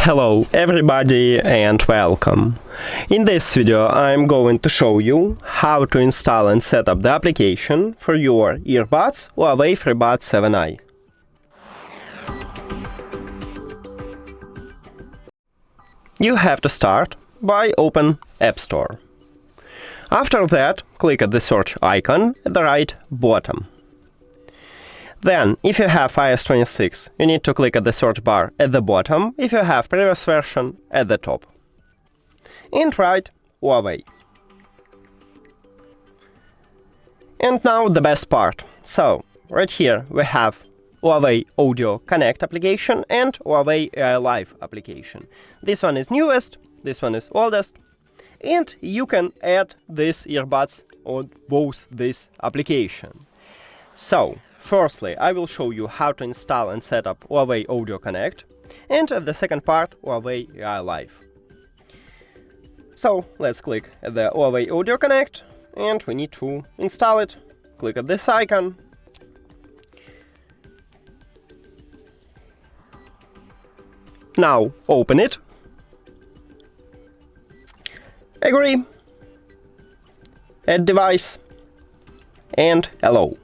Hello everybody and welcome. In this video I'm going to show you how to install and set up the application for your earbuds HUAWEI Freebuds 7i. You have to start by open App Store. After that, click at the search icon at the right bottom. Then, if you have iOS 26, you need to click at the search bar at the bottom, if you have previous version, at the top. And write Huawei. And now the best part. So, right here we have Huawei AudioConnect application and Huawei AI Live application. This one is newest, this one is oldest, and you can add these earbuds on both this application. So, firstly, I will show you how to install and set up Huawei AudioConnect, and the second part, Huawei AI Live. So, let's click at the Huawei AudioConnect, and we need to install it. Click at this icon. Now, open it. Agree. Add device. And allow.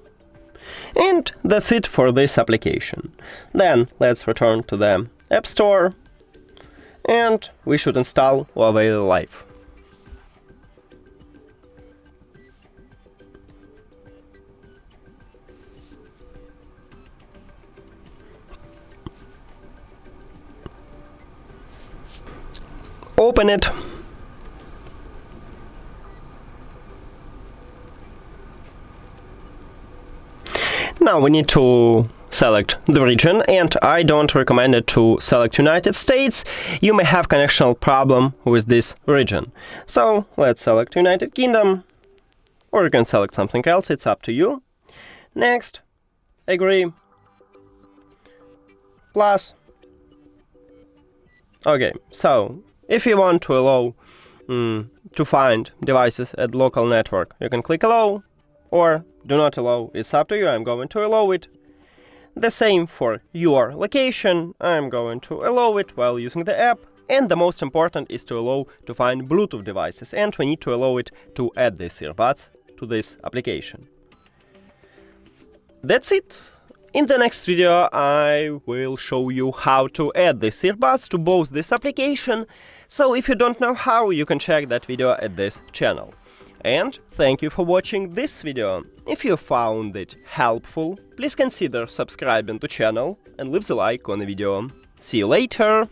And that's it for this application. Then let's return to the App Store and we should install Huawei Live. Open it. Now we need to select the region, and I don't recommend it to select United States. You may have connectional problem with this region. So let's select United Kingdom, or you can select something else, it's up to you. Next, agree, plus. Okay, so if you want to allow to find devices at local network, you can click allow, or do not allow, it's up to you, I'm going to allow it. The same for your location, I'm going to allow it while using the app, and the most important is to allow to find Bluetooth devices, and we need to allow it to add these earbuds to this application. That's it! In the next video I will show you how to add these earbuds to both this application, so if you don't know how, you can check that video at this channel. And thank you for watching this video. If you found it helpful, please consider subscribing to channel and leave the like on the video. See you later!